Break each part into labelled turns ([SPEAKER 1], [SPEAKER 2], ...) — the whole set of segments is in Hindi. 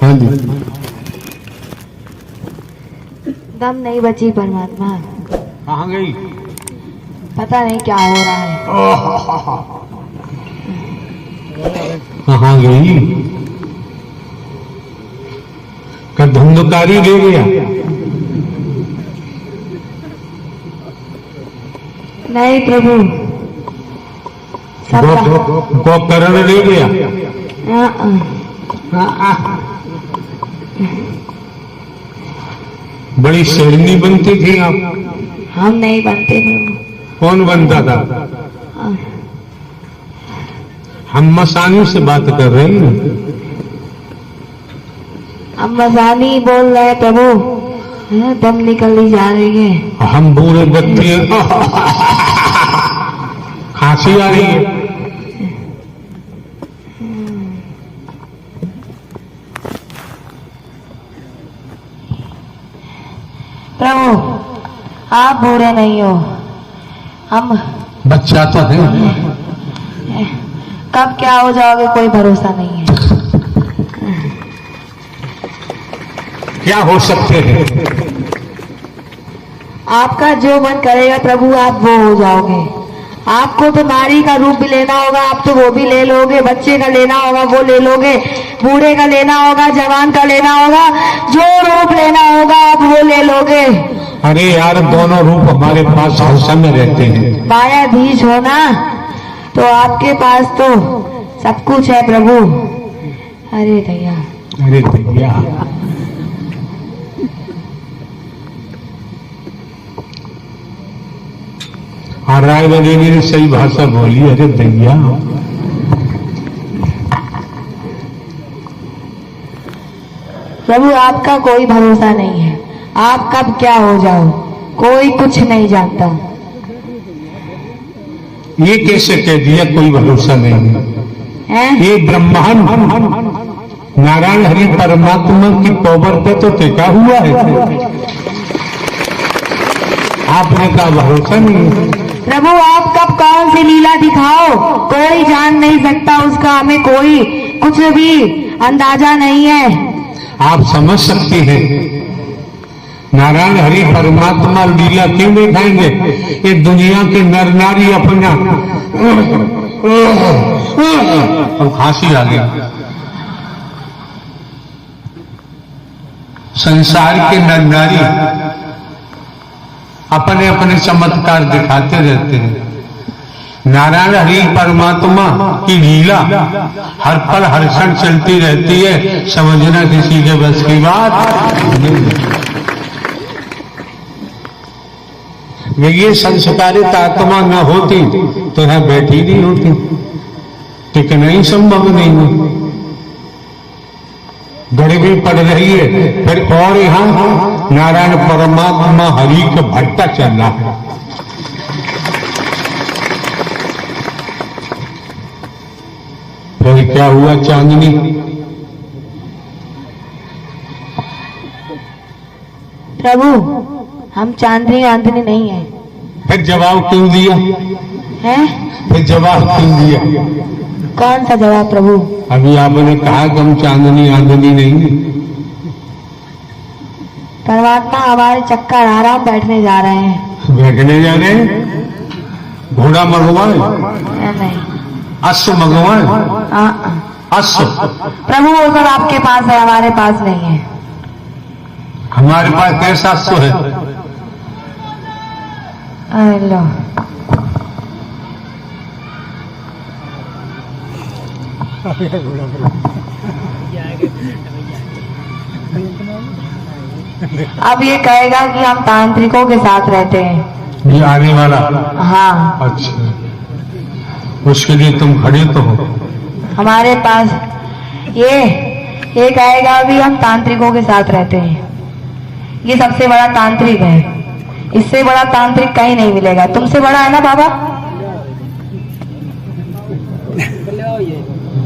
[SPEAKER 1] हाँ जी।
[SPEAKER 2] दम नहीं बची परमात्मा।
[SPEAKER 1] कहाँ गई?
[SPEAKER 2] पता नहीं क्या हो रहा है।
[SPEAKER 1] कहाँ गई? का धुंधकारी ले गया?
[SPEAKER 2] नहीं प्रभु,
[SPEAKER 1] गोकर्ण ले गया? बड़ी शेरनी बनती थी आप।
[SPEAKER 2] हम नहीं बनते प्रभु।
[SPEAKER 1] कौन बनता था? हम मसानी से बात कर रहे हैं।
[SPEAKER 2] हम मसानी बोल रहे हैं प्रभु। दम निकली जा रही है।
[SPEAKER 1] हम बूढ़े बच्चे खांसी आ रही है।
[SPEAKER 2] प्रभु आप बूढ़े नहीं हो, हम
[SPEAKER 1] बच्चा तो है।
[SPEAKER 2] कब क्या हो जाओगे कोई भरोसा नहीं है।
[SPEAKER 1] क्या हो सकते हैं?
[SPEAKER 2] आपका जो मन करेगा प्रभु आप वो हो जाओगे। आपको तो नारी का रूप भी लेना होगा, आप तो वो भी ले लोगे। बच्चे का लेना होगा वो ले लोगे। बूढ़े का लेना होगा, जवान का लेना होगा। जो रूप लेना होगा आप वो ले लोगे।
[SPEAKER 1] अरे यार दोनों रूप हमारे पास हर समय रहते हैं।
[SPEAKER 2] मायाधीश हो ना, तो आपके पास तो सब कुछ है प्रभु। अरे भैया,
[SPEAKER 1] अरे भैया, और राय बरेली ने सही भाषा बोली। अरे भैया,
[SPEAKER 2] प्रभु आपका कोई भरोसा नहीं है। आप कब क्या हो जाओ कोई कुछ नहीं जानता।
[SPEAKER 1] ये कैसे कह दिया कोई भरोसा नहीं है? ये ब्रह्मांड नारायण हरि परमात्मा की पावर पे तो टिका हुआ है। आपने कहा भरोसा नहीं है।
[SPEAKER 2] प्रभु आप कब कौन सी लीला दिखाओ कोई जान नहीं सकता उसका। हमें कोई कुछ भी अंदाजा नहीं है।
[SPEAKER 1] आप समझ सकती हैं नारायण हरि परमात्मा लीला क्यों दिखाएंगे? ये दुनिया के नर नारी अपना खांसी आ गई। संसार के नर नारी अपने अपने चमत्कार दिखाते रहते हैं। नारायण हरि परमात्मा की लीला हर पल हर क्षण चलती रहती है। समझना किसी के बस की बात। ये संस्कारित आत्मा न होती तो यहाँ बैठी नहीं होती, टिकना ही संभव नहीं है। गड़बड़ी पड़ रही है फिर और यहाँ नारायण परमात्मा हरि का भट्टा चल रहा है। फिर क्या हुआ चांदनी?
[SPEAKER 2] प्रभु हम चांदनी वांदनी नहीं है।
[SPEAKER 1] फिर जवाब क्यों दिया?
[SPEAKER 2] हैं?
[SPEAKER 1] फिर जवाब क्यों दिया?
[SPEAKER 2] कौन सा जवाब प्रभु?
[SPEAKER 1] अभी आपने कहा कि हम चांदनी आंदनी नहीं।
[SPEAKER 2] परमात्मा हमारे चक्कर आराम बैठने जा रहे हैं।
[SPEAKER 1] बैठने जा रहे हैं? घोड़ा मंगवाए?
[SPEAKER 2] नहीं।
[SPEAKER 1] अश्व मंगवाए? अश्व?
[SPEAKER 2] प्रभु वो सब आपके पास है, हमारे पास नहीं है।
[SPEAKER 1] हमारे पास कैसा अश्व है?
[SPEAKER 2] लो अब ये कहेगा कि हम तांत्रिकों के साथ रहते हैं।
[SPEAKER 1] ये आने वाला?
[SPEAKER 2] हाँ।
[SPEAKER 1] अच्छा, उसके लिए तुम खड़े तो हो?
[SPEAKER 2] हमारे पास ये कहेगा भी हम तांत्रिकों के साथ रहते हैं। ये सबसे बड़ा तांत्रिक है। इससे बड़ा तांत्रिक कहीं नहीं मिलेगा। तुमसे बड़ा है ना बाबा?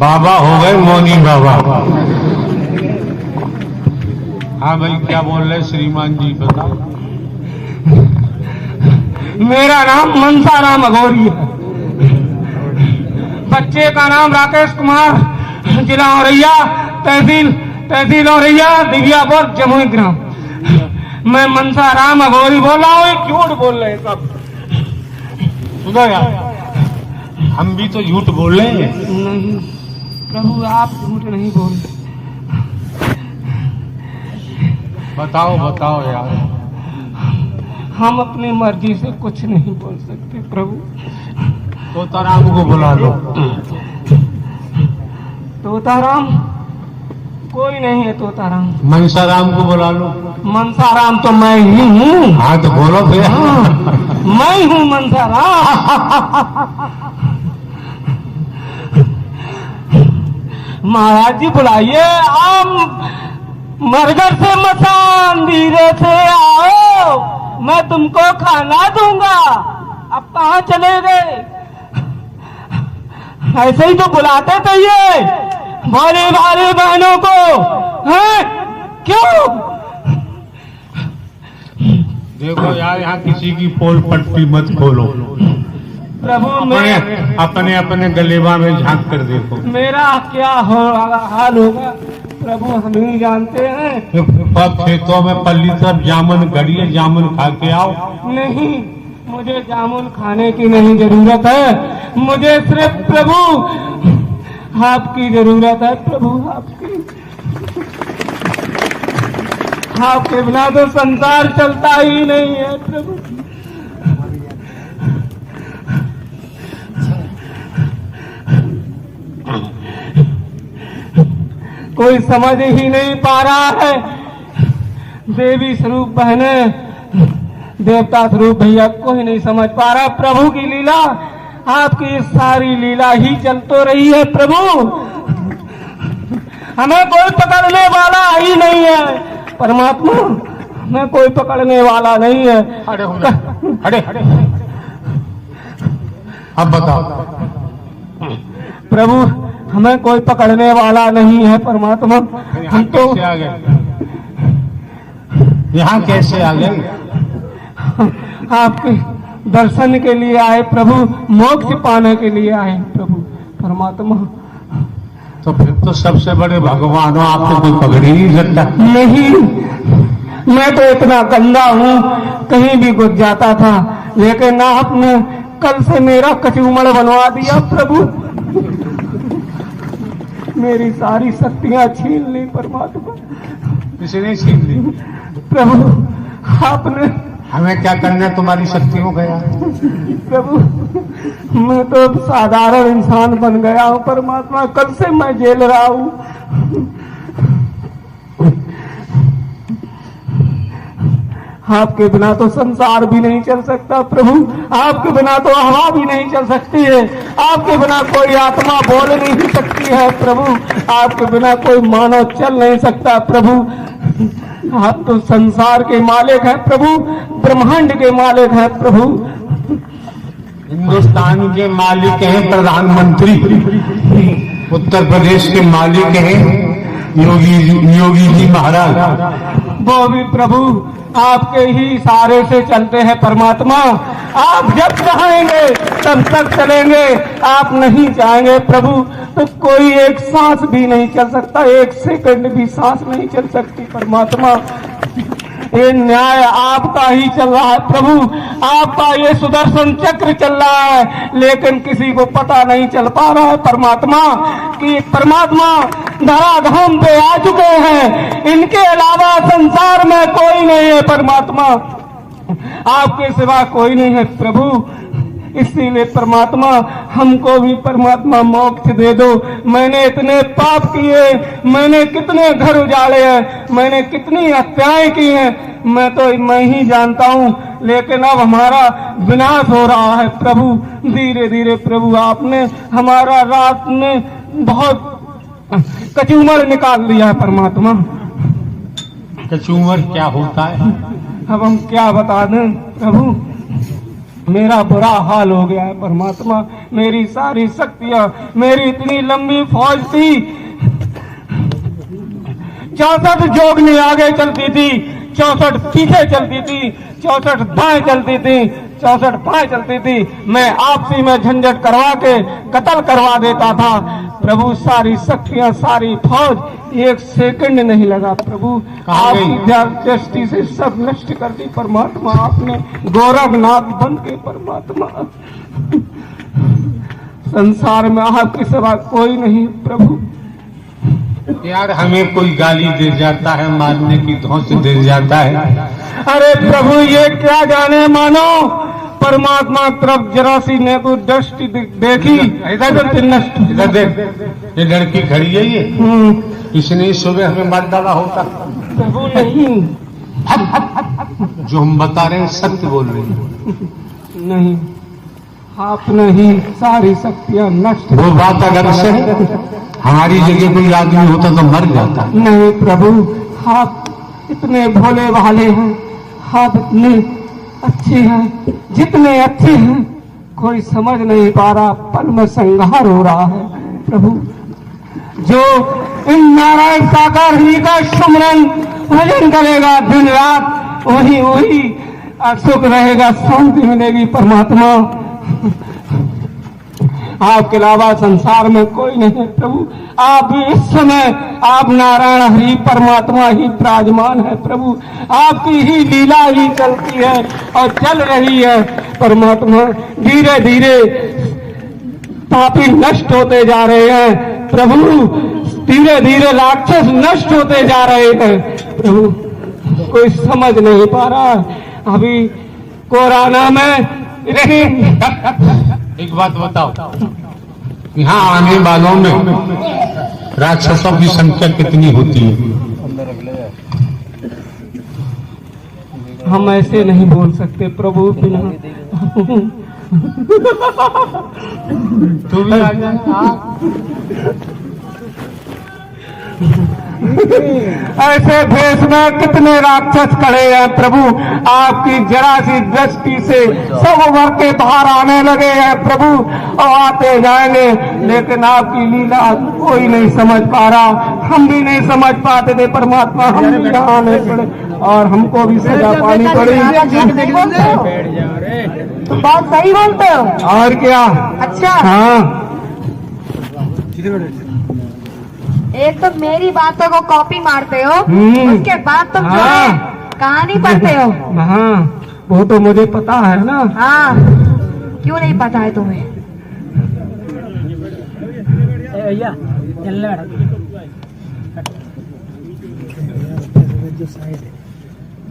[SPEAKER 1] बाबा हो गए मौनी बाबा। हाँ भाई क्या बोल रहे श्रीमान जी बताओ।
[SPEAKER 3] मेरा नाम मनसा राम अघोरी है। बच्चे का नाम राकेश कुमार, जिला औरैया, तहसील तहसील औरैया दिव्यापुर जमुई ग्राम। मैं मनसा राम अघोरी बोल रहा हूँ, झूठ बोल रहे हैं सब।
[SPEAKER 1] सुनो यार, हम भी तो झूठ बोल रहे हैं।
[SPEAKER 3] नहीं प्रभु, आप झूठ नहीं बोल रहे।
[SPEAKER 1] बताओ बताओ यार।
[SPEAKER 3] हम अपनी मर्जी से कुछ नहीं बोल सकते प्रभु।
[SPEAKER 1] तोताराम को बुला लो।
[SPEAKER 3] तोताराम कोई नहीं है। तोताराम
[SPEAKER 1] मनसाराम को बुला लो।
[SPEAKER 3] मनसाराम तो मैं ही हूँ।
[SPEAKER 1] हाँ तो बोलो फिर।
[SPEAKER 3] मैं हूँ मनसाराम। महाराज जी बुलाइए। आप मरघर से मसान धीरे से आओ, मैं तुमको खाना दूंगा। अब कहाँ चले गए? ऐसे ही तो बुलाते थे ये भारे भारे बहनों को, हैं? क्यों?
[SPEAKER 1] देखो यार, यहाँ किसी की पोल पट्टी मत खोलो।
[SPEAKER 3] प्रभु
[SPEAKER 1] अपने अपने अपने गलेबा में झांक कर देखो।
[SPEAKER 3] मेरा क्या हाल होगा प्रभु, हम ही जानते हैं।
[SPEAKER 1] अब खेतों में पल्ली तरफ जामुन गड़िए, जामुन खा के आओ।
[SPEAKER 3] नहीं, मुझे जामुन खाने की नहीं जरूरत है। मुझे सिर्फ प्रभु आपकी जरूरत है। प्रभु आपके बिना तो संसार चलता ही नहीं है प्रभु। कोई समझ ही नहीं पा रहा है। देवी स्वरूप बहने, देवता स्वरूप भैया, कोई नहीं समझ पा रहा प्रभु की लीला। आपकी सारी लीला ही चल तो रही है प्रभु। हमें कोई पकड़ने वाला ही नहीं है परमात्मा, हमें कोई पकड़ने वाला नहीं है।
[SPEAKER 1] अरे अब बताओ
[SPEAKER 3] प्रभु, हमें कोई पकड़ने वाला नहीं है परमात्मा। हम तो
[SPEAKER 1] कैसे आ गए? यहाँ कैसे आ गए?
[SPEAKER 3] आपके दर्शन के लिए आए प्रभु, मोक्ष पाने के लिए आए प्रभु परमात्मा।
[SPEAKER 1] तो फिर तो सबसे बड़े भगवान हो, आपको कोई पकड़ ही नहीं सकता।
[SPEAKER 3] नहीं, मैं तो इतना गंदा हूँ, कहीं भी घुस जाता था, लेकिन आपने कल से मेरा कचूमड़ बनवा दिया प्रभु। मेरी सारी शक्तियां छीन ली परमात्मा।
[SPEAKER 1] किसी ने छीन ली?
[SPEAKER 3] प्रभु आपने।
[SPEAKER 1] हमें क्या करना तुम्हारी शक्तियों का यार?
[SPEAKER 3] प्रभु मैं तो साधारण इंसान बन गया हूँ परमात्मा, कल से मैं झेल रहा हूँ। आपके बिना तो संसार भी नहीं चल सकता प्रभु, आपके बिना तो हवा भी नहीं चल सकती है, आपके बिना कोई आत्मा बोल नहीं सकती है प्रभु, आपके बिना कोई मानव चल नहीं सकता प्रभु। आप तो संसार के मालिक हैं प्रभु, ब्रह्मांड के मालिक हैं प्रभु।
[SPEAKER 1] हिंदुस्तान के मालिक हैं प्रधानमंत्री, उत्तर प्रदेश के मालिक हैं योगी जी महाराज।
[SPEAKER 3] वो भी प्रभु आपके ही इशारे से चलते हैं परमात्मा। आप जब चाहेंगे तब तक चलेंगे, आप नहीं चाहेंगे प्रभु तो कोई एक सांस भी नहीं चल सकता, एक सेकंड भी सांस नहीं चल सकती परमात्मा। ये न्याय आपका ही चल रहा है प्रभु, आपका ये सुदर्शन चक्र चल रहा है, लेकिन किसी को पता नहीं चल पा रहा है परमात्मा कि परमात्मा धराधाम पे आ चुके हैं, इनके अलावा संसार में कोई नहीं है परमात्मा, आपके सिवा कोई नहीं है प्रभु। इसीलिए परमात्मा हमको भी परमात्मा मोक्ष दे दो। मैंने इतने पाप किए, मैंने कितने घर उजाड़े हैं, मैंने कितनी हत्याएं की हैं, मैं ही जानता हूँ, लेकिन अब हमारा विनाश हो रहा है प्रभु। धीरे धीरे प्रभु आपने हमारा रात में बहुत कचूमर निकाल दिया है परमात्मा।
[SPEAKER 1] कचूमर क्या होता है?
[SPEAKER 3] अब हम क्या बता दें प्रभु, मेरा बुरा हाल हो गया है परमात्मा। मेरी सारी शक्तियां, मेरी इतनी लंबी फौज थी, 64 जोगनी आगे चलती थी, 64 पीछे चलती थी, 64 दाएं चलती थी, 64 बाएं चलती थी। मैं आपसी में झंझट करवा के कत्ल करवा देता था प्रभु सारी शक्तियां, सारी फौज एक सेकंड नहीं लगा प्रभु।
[SPEAKER 1] कहाँ गई?
[SPEAKER 3] आपकी दृष्टि से सब नष्ट कर दी परमात्मा आपने, गोरखनाथ बन के परमात्मा। संसार में आपके सिवा कोई नहीं प्रभु।
[SPEAKER 1] यार हमें कोई गाली दे जाता है, मारने की धौंस दे जाता है।
[SPEAKER 3] अरे प्रभु ये क्या जाने, मानो परमात्मा तरफ जरा सी ने को दृष्टि देखी, इधर नष्ट।
[SPEAKER 1] इधर देख, ये लड़की खड़ी है, ये इसने सुबह हमें मार डाला होता।
[SPEAKER 3] प्रभु नहीं,
[SPEAKER 1] जो हम बता रहे हैं सत्य बोल रहे हैं।
[SPEAKER 3] नहीं, आप नहीं, सारी शक्तियां नष्ट।
[SPEAKER 1] वो बात अगर से हमारी जगह कोई आदमी होता तो मर जाता।
[SPEAKER 3] नहीं प्रभु, आप इतने भोले भाले हैं, आप इतने अच्छे हैं, जितने अच्छे हैं कोई समझ नहीं पा रहा, पल में संहार हो रहा है प्रभु। जो इन नारायण साकार ही का स्मरण भजन करेगा दिन रात, वही वही सुख रहेगा, शांति मिलेगी परमात्मा। आपके अलावा संसार में कोई नहीं है प्रभु। आप इस समय आप नारायण हरि परमात्मा ही विराजमान है प्रभु। आपकी ही लीला ही चलती है और चल रही है परमात्मा। धीरे धीरे पापी नष्ट होते जा रहे हैं प्रभु, धीरे धीरे राक्षस नष्ट होते जा रहे हैं प्रभु। कोई समझ नहीं पा रहा। अभी कोरोना में
[SPEAKER 1] एक बात बताओ, यहाँ आने वालों में राक्षसों की संख्या कितनी होती है?
[SPEAKER 3] हम ऐसे नहीं बोल सकते प्रभु बिना।
[SPEAKER 1] तू भी आ जा।
[SPEAKER 3] ऐसे भेष में कितने राक्षस खड़े हैं प्रभु। आपकी जरा सी दृष्टि से सब उभर के बाहर आने लगे हैं प्रभु, और आते जाएंगे, लेकिन आपकी लीला कोई नहीं समझ पा रहा। हम भी नहीं समझ पाते थे परमात्मा, हम भी यहाँ आने पड़े और हमको भी सजा पानी पड़ी।
[SPEAKER 2] तो बात सही बोलते हो।
[SPEAKER 3] और क्या?
[SPEAKER 2] अच्छा,
[SPEAKER 3] हाँ,
[SPEAKER 2] एक तो मेरी बातों को कॉपी मारते हो, उसके बाद तुम जो
[SPEAKER 3] हाँ।
[SPEAKER 2] है कहानी पढ़ते हो।
[SPEAKER 3] हाँ, वो तो मुझे पता है ना।
[SPEAKER 2] हाँ, क्यों नहीं पता है तुम्हें?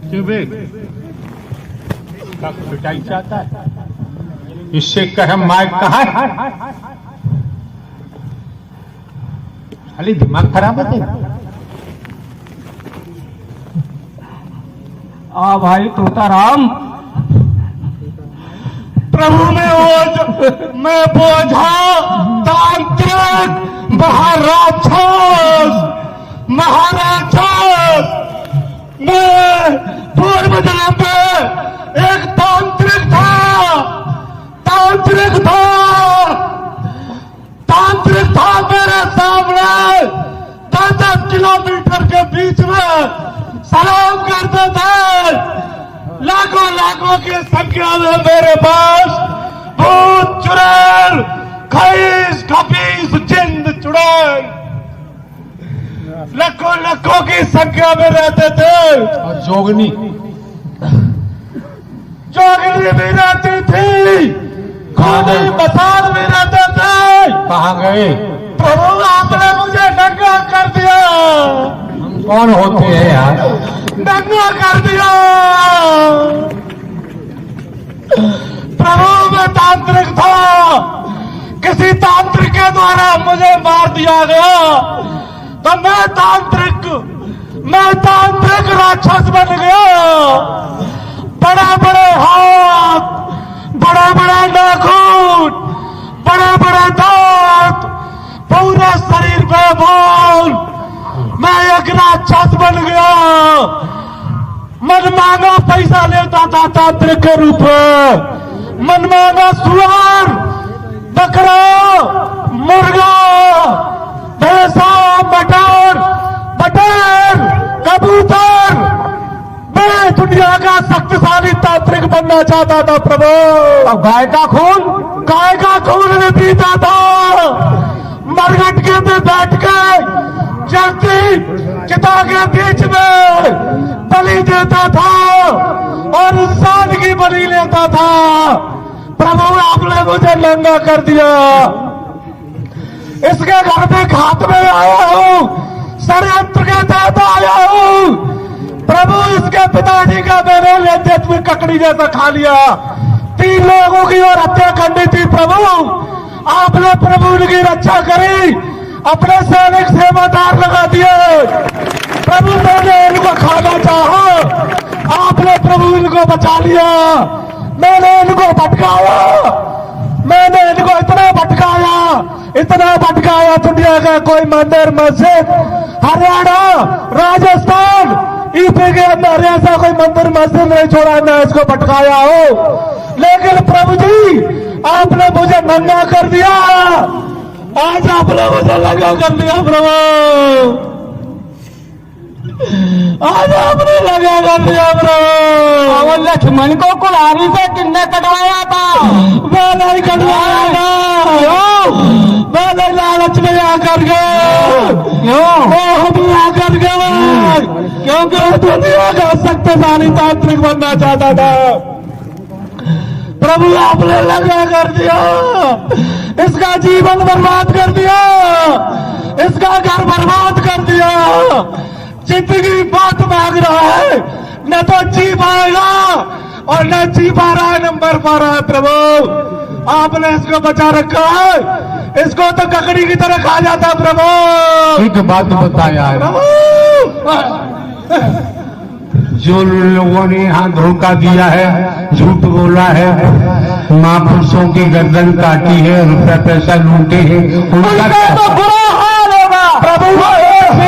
[SPEAKER 1] क्यों बे? पिटाई चाहता है, इससे कह माइक कहाँ है? खाली दिमाग खराब है तेरा।
[SPEAKER 3] आ भाई तोताराम, प्रभु मैं बोझा तांत्रिक महाराक्षस मैं पूर्व जन्म में एक तांत्रिक था मेरे सामने 10 किलोमीटर के बीच में सलाम करते थे। लाखों की संख्या में मेरे पास भूत चुड़ैल, खईस खपीस जिंद चुड़ैल लाखों की संख्या में रहते थे।
[SPEAKER 1] और जोगनी
[SPEAKER 3] भी रहती थी, खूनी बसात भी रहते थे।
[SPEAKER 1] कहाँ गए?
[SPEAKER 3] प्रभु आपने मुझे नंगा कर दिया।
[SPEAKER 1] हम कौन होते हैं यार?
[SPEAKER 3] नंगा कर दिया प्रभु। मैं तांत्रिक था, किसी तांत्रिक के द्वारा मुझे मार दिया गया, तो मैं तांत्रिक राक्षस बन गया। बड़े हाथ, बड़ा नाखून, बड़ा दांत, पूरे शरीर पे बाल, मैं एक राक्षस बन गया। मनमाना पैसा लेता था तांत्रिक के रूप में, मनमाना सुअर, बकरा, मुर्गा, भैंसा, मटर, कबूतर, मैं दुनिया का शक्तिशाली तांत्रिक बनना चाहता था प्रभु। गाय का खून भी पीता था, मरघटके में बैठ के जलती चिता के बीच में बलि देता था और इंसान की बलि लेता था। प्रभु आपने मुझे नंगा कर दिया, इसके घर में घात में आया हूं, षड्यंत्र के तहत आया हूं। प्रभु इसके पिताजी का मैंने लेते हुए ककड़ी जैसा खा लिया, 3 लोगों की और हत्या करनी थी। प्रभु आपने प्रभु की रक्षा करी, अपने सैनिक सेवादार लगा दिए। प्रभु मैंने इनको खाना चाहा, आपने प्रभु इनको बचा लिया। मैंने इनको भटकाया, मैंने इनको इतना भटकाया दुनिया का कोई मंदिर मस्जिद हरियाणा राजस्थान यूपी के अंदर ऐसा कोई मंदिर मस्जिद नहीं छोड़ा, मैं इसको भटकाया हूं। लेकिन प्रभु जी आपने मुझे नंगा कर दिया, आज आपने मुझे नंगा कर दिया। प्रभु आज आपने लगा कर दिया। प्रभु लक्ष्मण को कुल्हाड़ी से किसने कटवाया था? मैं नहीं कटवाया था, मैं लालच में आकर गए, मोह में आकर गए, क्योंकि दुनिया का शक्तिशाली तांत्रिक बनना चाहता था। प्रभु आपने लगा कर दिया, इसका जीवन बर्बाद कर दिया, इसका घर बर्बाद कर दिया। जिंदगी बात मांग रहा है, न तो जी पाएगा और न जी पा रहा है, न मर पा रहा है। प्रभु आपने इसको बचा रखा है, इसको तो ककड़ी की तरह खा जाता। प्रभु
[SPEAKER 1] एक बात बताया है, जो लोगों ने यहाँ धोखा दिया है, झूठ बोला है, महापुरुषों की गर्दन काटी है, रुपया पैसा लूटे हैं, उनका
[SPEAKER 3] तो बुरा हाल होगा। प्रभु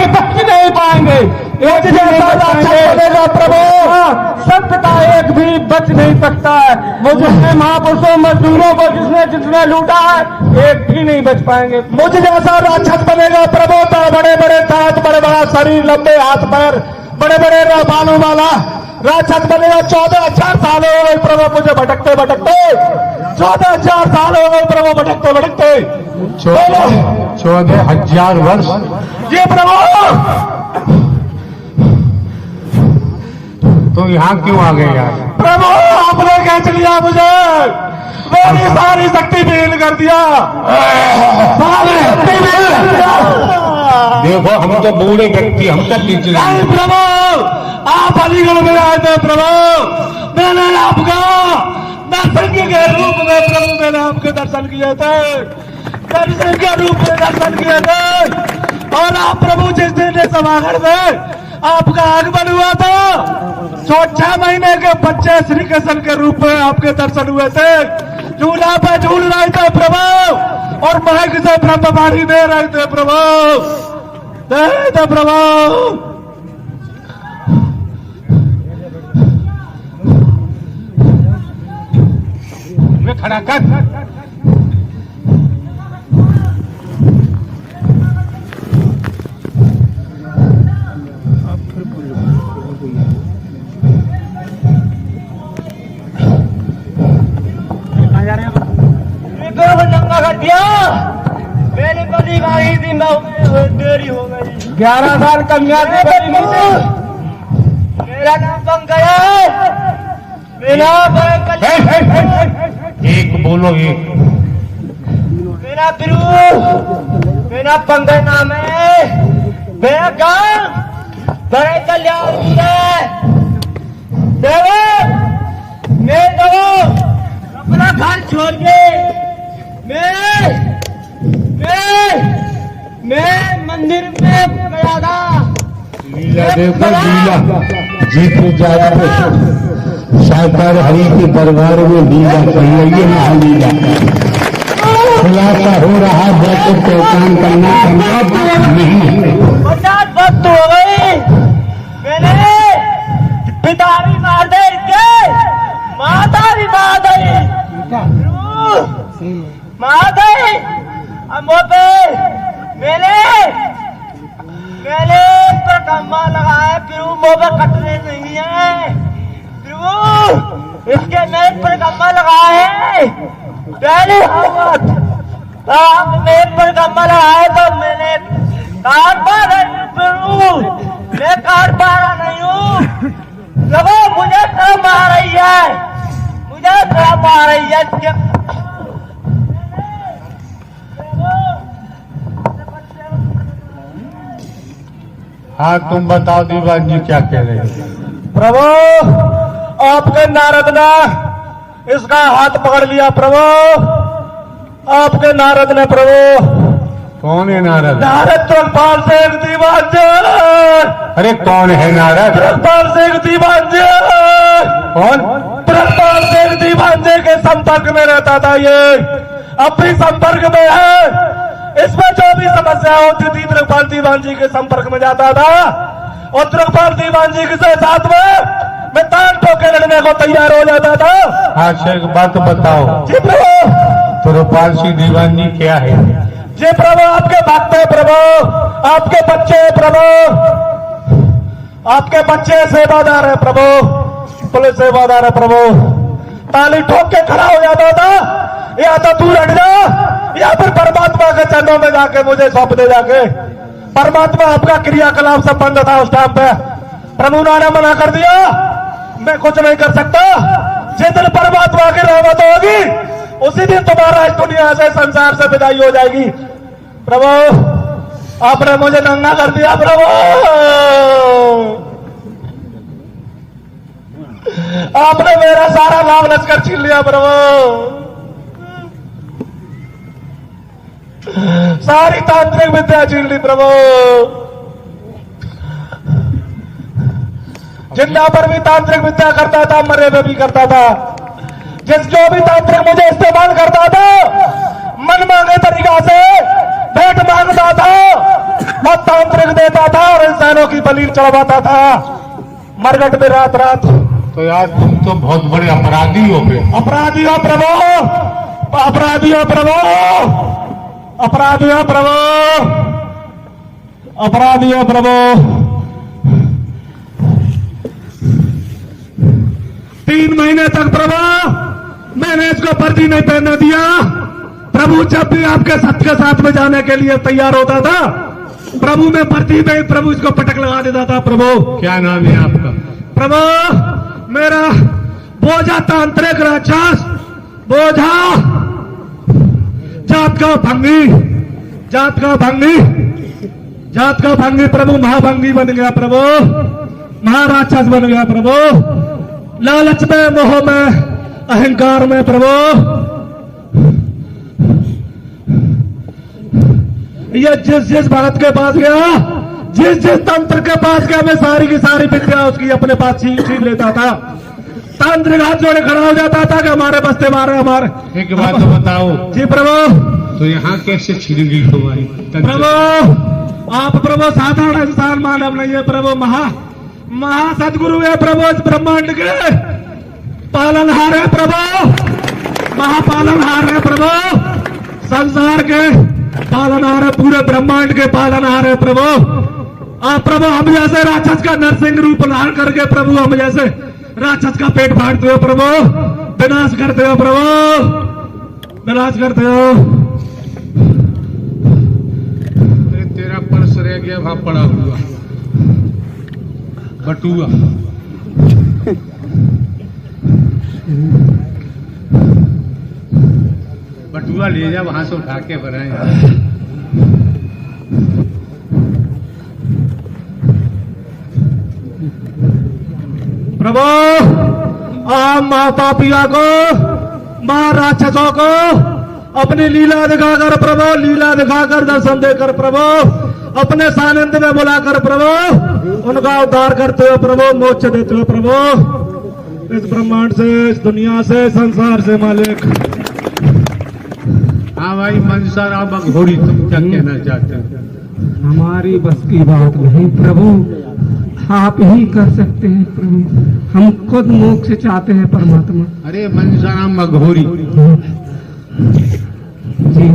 [SPEAKER 3] बच नहीं पाएंगे, एक जैसा बनेगा। प्रभु सत्य का एक भी बच नहीं सकता है। वो जिसने महापुरुषों मजदूरों को जिसने लूटा है, एक भी नहीं बच पाएंगे। मुझ जैसा राक्षस बनेगा प्रभु, तो बड़े बड़े दांत, बड़े बड़ा शरीर, लंबे हाथ पैर, बड़े बड़े बालों वाला राक्षस बनेगा। 14,000 साल हो गए प्रभु मुझे भटकते भटकते, 14,000 साल हो गए प्रभु भटकते भटकते।
[SPEAKER 1] 14,000 वर्ष
[SPEAKER 3] ये प्रभु
[SPEAKER 1] तो यहाँ क्यों आ गए यार?
[SPEAKER 3] प्रभु आपने खींच लिया मुझे, मेरी सारी शक्ति विलीन कर दिया, सारी शक्ति विलीन कर दिया।
[SPEAKER 1] देखो हम तो बूढ़े व्यक्ति, हम तो पीछे
[SPEAKER 3] नहीं प्रभु, आप अलीगढ़ में आए थे प्रभु, मैंने आपका दर्शन के रूप में प्रभु मैंने आपके दर्शन किए थे, दर्शन के रूप में दर्शन किए थे। और आप प्रभु जिस दिन सभागृह में आपका आगमन हुआ था, 6 महीने के बच्चे श्री कृष्ण के रूप में आपके दर्शन हुए थे। झूला पे झूल रहे थे प्रभु, और महक से ब्रह्मवाणी दे रहे थे प्रभु, दे रहे थे प्रभु।
[SPEAKER 1] खड़ा कर।
[SPEAKER 3] मेरी बड़ी गाड़ी थी, देरी हो गई। 11 साल कन्या थी बड़ी नहीं थी। मेरा नाम पंकज है, मेरा
[SPEAKER 1] एक बोलो, एक
[SPEAKER 3] मेरा बिरू, मेरा पंकज नाम है। मेरा गांव बड़े कल्याण है। देखो मैं तो अपना घर छोड़ के मैं मंदिर में गया था।
[SPEAKER 1] लीला देखो, लीला जीत जाए साकार हरि के दरबार में लीला चल रही है, महालीला। खुलासा हो रहा है तो पहचान करना संभव नहीं है।
[SPEAKER 3] 50 वक्त हो गई, मैंने पिता भी मार दे के, माता भी मार दे, मार दे। अब मैंने पर कम्मा लगाया, फिर वो कटने नहीं है, फिर इसके मेज पर कम्मा लगाए। पहली हाथ
[SPEAKER 4] मेरे पर कमल आए तो मैंने काट पा रही हूँ, मैं काट पा रहा नहीं हूँ। लगो मुझे शर्म आ रही है, मुझे शर्म आ रही है।
[SPEAKER 1] हाँ तुम बताओ दीवान जी क्या कह रहे हो।
[SPEAKER 3] प्रभु आपके नारद ने इसका हाथ पकड़ लिया प्रभु, आपके नारद ने प्रभु।
[SPEAKER 1] कौन है नारद?
[SPEAKER 3] नारद द्रकपाल सिंह दीवान जी।
[SPEAKER 1] अरे कौन है नारद?
[SPEAKER 3] द्रकपाल सिंह दीवान जी।
[SPEAKER 1] कौन?
[SPEAKER 3] द्रकपाल सिंह दीवान जी के संपर्क में रहता था ये, अब भी संपर्क में है। इसमें जो भी समस्या होती थी द्रकपाल दीवान जी के संपर्क में जाता था, और द्रकपाल दीवान जी के साथ में मैं तान ठोके लड़ने को तैयार हो जाता था।
[SPEAKER 1] अच्छा एक बात बताओ,
[SPEAKER 3] जी प्रभु।
[SPEAKER 1] द्रकपाल सिंह दीवान जी क्या है?
[SPEAKER 3] जी प्रभु आपके भक्त है प्रभु, आपके बच्चे प्रभु, आपके बच्चे सेवादार है प्रभु, पुलिस सेवादार है प्रभु। ताली ठोक के खड़ा हो जाता था, या तो तू हट जा या फिर परमात्मा के चरणों में जाके मुझे सौंप दे जाके। परमात्मा आपका क्रियाकलाप से बंद था उस टाइम पे, प्रभु ने मना कर दिया, मैं कुछ नहीं कर सकता। जिस दिन परमात्मा की रहमत होगी उसी दिन तुम्हारा इस दुनिया से संसार से विदाई हो जाएगी। प्रभु आपने मुझे नंगा कर दिया प्रभु, आपने मेरा सारा लाभ लश्कर छीन लिया प्रभु, सारी तांत्रिक विद्या छीन ली प्रभु। जिंदा पर भी तांत्रिक विद्या करता था, मरे में भी करता था। जिस जो भी तांत्रिक मुझे इस्तेमाल करता था, मन मांगे तरीका से भेंट मांगता था और तांत्रिक देता था और इंसानों की बलि चढ़वाता था मरघट में रात रात।
[SPEAKER 1] तो यार तुम तो बहुत बड़े अपराधी हो गए।
[SPEAKER 3] अपराधी हो प्रभु, अपराधी हो प्रभु, अपराधी हो प्रभु, अपराधी हो प्रभु। 3 महीने तक प्रभु मैंने इसको वर्दी नहीं पहनने दिया प्रभु। जब भी आपके सत्य के साथ में जाने के लिए तैयार होता था प्रभु, मैं वर्दी में प्रभु इसको पटक लगा देता था प्रभु।
[SPEAKER 1] क्या नाम है आपका?
[SPEAKER 3] प्रभु मेरा बोझा तांत्रिक राक्षस, बोझा जात का भंगी, जात का भंगी, जात का भंगी प्रभु, महाभंगी बन गया प्रभु, महाराक्षस बन गया प्रभु। लालच में, मोह में, अहंकार में प्रभु, ये जिस भगत के पास गया, जिस तंत्र के पास गया, मैं सारी की सारी विद्या उसकी अपने पास छीन लेता था। तांत्रिक हाथ जोड़े खड़ा हो जाता था कि हमारे बस्ते मारे हमारे।
[SPEAKER 1] एक बात तो बताओ।
[SPEAKER 3] जी प्रभु।
[SPEAKER 1] तो यहाँ कैसे छिड़ गई तुम्हारी?
[SPEAKER 3] प्रभु आप प्रभु साधारण इंसान मानव नहीं है प्रभु, महा सदगुरु है प्रभु, इस ब्रह्मांड के पालनहार है प्रभु, महापालनहार है प्रभु, संसार के पालनहार है, पूरे ब्रह्मांड के पालनहार है प्रभु। आप प्रभु हम जैसे राक्षस का नरसिंह रूप धारण करके प्रभु, हम जैसे राक्षस का पेट फाड़ते हो प्रभु, विनाश करते हो प्रभु, विनाश करते हो।
[SPEAKER 1] तेरा पर्स रह गया वहां पड़ा हुआ, बटुआ। बटुआ ले जा, वहां से उठा के बनाए।
[SPEAKER 3] प्रभु आप माँ पापिया को, माँ राक्षसों को अपनी लीला दिखाकर प्रभु, लीला दिखाकर दर्शन देकर प्रभु, अपने सानिध्य में बुलाकर प्रभु उनका उद्धार करते हो प्रभु, मोक्ष देते हो प्रभु, इस ब्रह्मांड से, इस दुनिया से, संसार से मालिक।
[SPEAKER 1] हाँ भाई मनसा राम अघोरी, तुम क्या कहना चाहते हो?
[SPEAKER 5] हमारी बस की बात नहीं प्रभु, आप ही कर सकते हैं प्रभु, हम खुद मोक्ष चाहते हैं परमात्मा।
[SPEAKER 1] अरे मनसा राम अघोरी
[SPEAKER 5] जी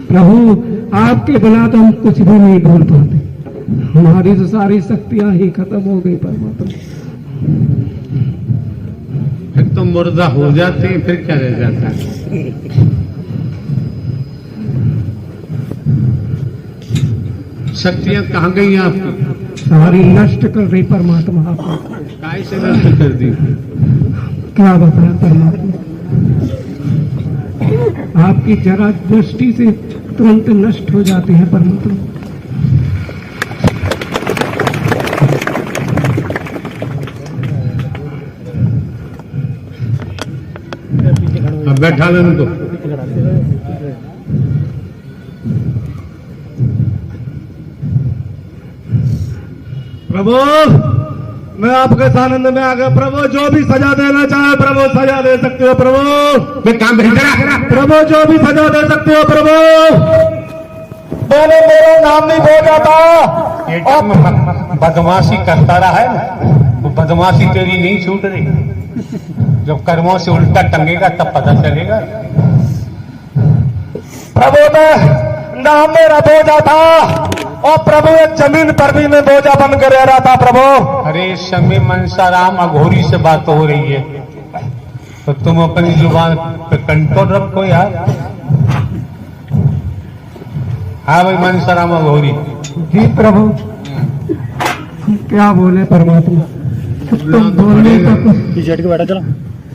[SPEAKER 5] प्रभु, आपके बिना तो हम कुछ भी नहीं बोल पाते, हमारी तो सारी शक्तियां ही खत्म हो गई परमात्मा।
[SPEAKER 1] फिर तो मुर्दा हो जाते हैं फिर क्या रह जाता है। शक्तियां कहाँ गई आपकी?
[SPEAKER 5] सारी नष्ट कर रही परमात्मा आपको।
[SPEAKER 1] काय से नष्ट कर दी?
[SPEAKER 5] क्या बताया परमात्मा, आपकी जरा दृष्टि से तुरंत नष्ट हो जाते हैं परमात्मा।
[SPEAKER 1] अब बैठा लो उनको।
[SPEAKER 3] प्रभु मैं आपके सानंद में आ गया प्रभु, जो भी सजा देना चाहे प्रभु सजा दे सकते हो प्रभु।
[SPEAKER 1] मैं काम भेजा
[SPEAKER 3] प्रभु जो भी सजा दे सकते हो प्रभु। मैंने मेरा नाम नहीं भेजा था।
[SPEAKER 1] बदमाशी करता रहा है ना, वो बदमाशी तेरी नहीं छूट रही। जब कर्मों से उल्टा टंगेगा तब पता चलेगा।
[SPEAKER 3] प्रभु मैं नाम मेरा बोझा था और प्रभु एक जमीन पर भी मैं बोझा बन कर रह रहा था प्रभु।
[SPEAKER 1] अरे इस समय मनसाराम अघोरी से बात हो रही है, तो तुम अपनी जुबान पे कंट्रोल रखो यार। हाँ भाई मनसाराम अघोरी।
[SPEAKER 5] जी प्रभु, हम क्या बोले परमात्मा, तुम बोलने का
[SPEAKER 6] पीछे हट के बैठा चलो,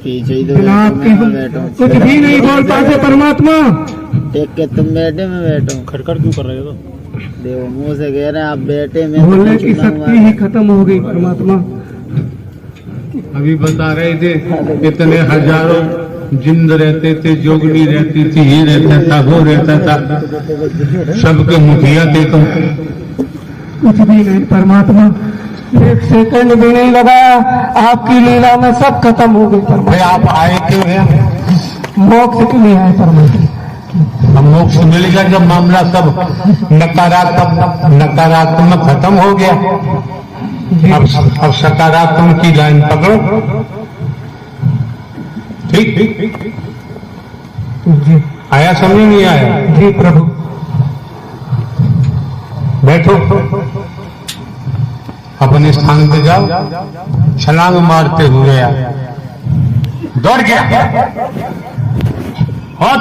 [SPEAKER 6] पीछे ही तो
[SPEAKER 5] बिना आपके हम कुछ भी नहीं बोल पाते परमात्मा।
[SPEAKER 6] टेक के तुम बैठे मैं बैठा हूँ। खड़खड़ क्यों कर रहे हो? देखो मुंह से कह रहे हैं आप बैठे, मैं
[SPEAKER 5] बोलने की शक्ति ही खत्म हो गई परमात्मा।
[SPEAKER 1] अभी बता रहे थे कितने हजारों जिंद रहते थे, जोगनी रहती थी, ये रहता था, वो रहता था, सबके मुखिया थे तुम।
[SPEAKER 5] कुछ भी नहीं परमात्मा, एक सेकंड भी नहीं लगा, आपकी लीला में सब खत्म हो गई
[SPEAKER 1] भाई
[SPEAKER 5] परमात्मा।
[SPEAKER 1] आप आए क्यों हैं?
[SPEAKER 5] मोक्ष के लिए आए परमात्मा।
[SPEAKER 1] हम मोक्ष मिलेगा जब मामला सब नकारात्मक खत्म हो गया। अब सकारात्मक की लाइन पकड़ो। ठीक ठीक
[SPEAKER 5] जी
[SPEAKER 1] आया, समझ नहीं आया?
[SPEAKER 5] जी प्रभु।
[SPEAKER 1] बैठो, अपने स्थान पे जाओ, छलांग मारते हुए आ। दौड़ गया और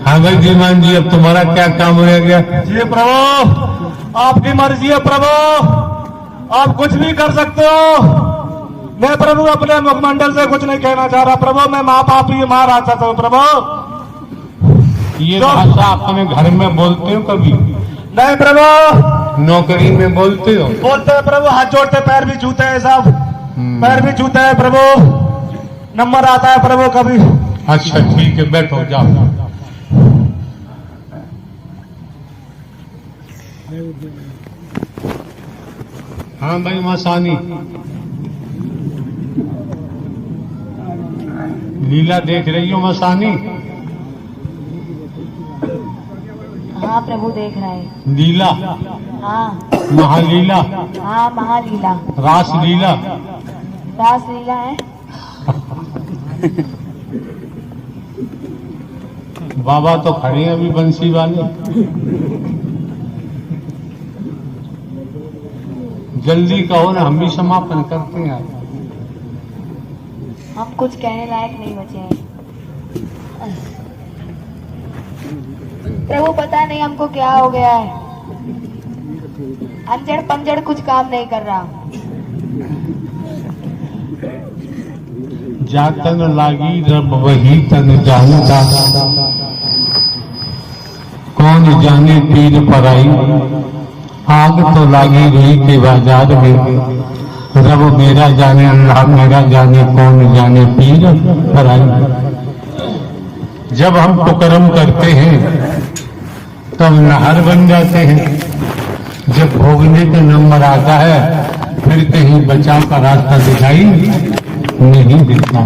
[SPEAKER 1] हाँ भाई जीमान जी, अब तुम्हारा क्या काम रह गया?
[SPEAKER 3] जी प्रभु आपकी मर्जी है प्रभु, आप कुछ भी कर सकते हो। मैं प्रभु अपने मुखमंडल से कुछ नहीं कहना चाह रहा प्रभु, मैं माँ पापी माँ राक्षस हूँ प्रभु।
[SPEAKER 1] ये भाषा अपने घर में बोलते हो कभी?
[SPEAKER 3] नहीं प्रभु।
[SPEAKER 1] नौकरी में बोलते हो?
[SPEAKER 3] बोलते हैं प्रभु, हाथ जोड़ते पैर भी छूते हैं सब, पैर भी छूते हैं प्रभु, नंबर आता है प्रभु कभी।
[SPEAKER 1] अच्छा ठीक है, बैठो जाओ। हाँ भाई मसानी, लीला देख रही हो मसानी?
[SPEAKER 2] हाँ प्रभु देख रहा है।
[SPEAKER 1] लीला,
[SPEAKER 2] हाँ
[SPEAKER 1] महालीला,
[SPEAKER 2] हाँ महालीला,
[SPEAKER 1] रास लीला।
[SPEAKER 2] रास लीला है।
[SPEAKER 1] बाबा तो खड़े हैं अभी बंसी वाले। जल्दी कहो ना, हम भी समापन करते हैं।
[SPEAKER 2] हम कुछ कहने लायक नहीं बचे हैं प्रभु, पता नहीं हमको क्या हो गया है। अंजड़ पंजड़ कुछ काम नहीं कर रहा।
[SPEAKER 1] जातन लागी रब वही तन जानता, कौन जाने पीर पराई। आग तो लागी रुई के बाजार में, रब मेरा जाने अल्लाह मेरा जाने, कौन जाने पीर पराई। जब हम कुकर्म करते हैं तब नहर बन जाते हैं, जब भोगने का नंबर आता है फिर कहीं बचाव का रास्ता दिखाई नहीं देता।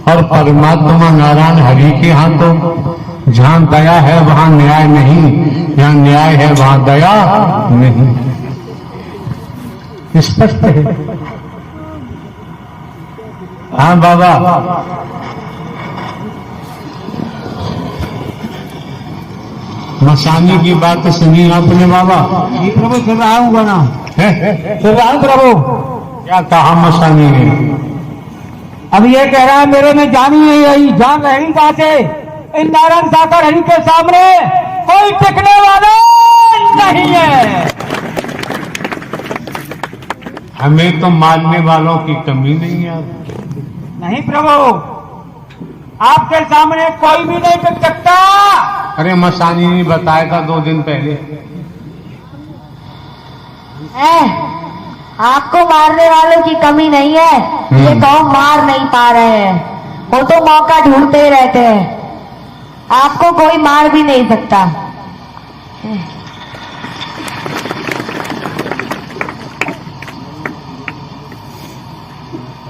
[SPEAKER 1] और परमात्मा नारायण हरि के यहाँ तो जहाँ दया है वहाँ न्याय नहीं, जहाँ न्याय है वहाँ दया नहीं। स्पष्ट है। हाँ बाबा, मसानी की बात सुनी आपने बाबा?
[SPEAKER 6] जी प्रभु सुन रहा हूँ बना,
[SPEAKER 1] है?
[SPEAKER 6] सुन रहा हूँ प्रभु।
[SPEAKER 1] क्या कहा मसानी ने?
[SPEAKER 6] अब ये कह रहा है मेरे में जानी है यही, जान रहेगी कहाँ से? इन नारायण साकर हरि के सामने कोई टिकने वाला नहीं है।
[SPEAKER 1] हमें तो मानने वालों की कमी नहीं है।
[SPEAKER 6] नहीं प्रभु, आपके सामने कोई भी नहीं टिक सकता।
[SPEAKER 1] अरे मसानी ने बताया था 2 दिन पहले।
[SPEAKER 2] आपको मारने वालों की कमी नहीं है, ये कौम मार नहीं पा रहे हैं, वो तो मौका ढूंढते रहते हैं। आपको कोई मार भी नहीं सकता।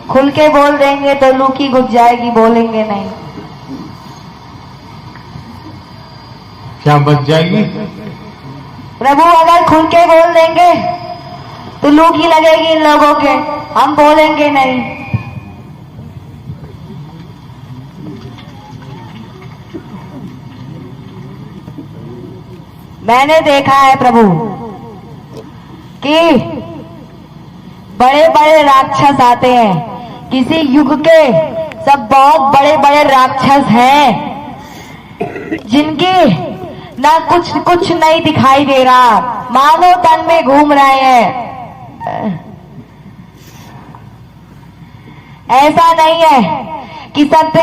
[SPEAKER 2] खुल के बोल देंगे तो लूकी घुस जाएगी, बोलेंगे नहीं।
[SPEAKER 1] क्या बच जाएगी?
[SPEAKER 2] प्रभु अगर खुल के बोल देंगे तो लूकी लगेगी इन लोगों के, हम बोलेंगे नहीं। मैंने देखा है प्रभु कि बड़े बड़े राक्षस आते हैं, किसी युग के सब बहुत बड़े बड़े राक्षस हैं जिनकी ना कुछ नहीं दिखाई दे रहा, मानव तन में घूम रहे हैं। ऐसा नहीं है कि सत्य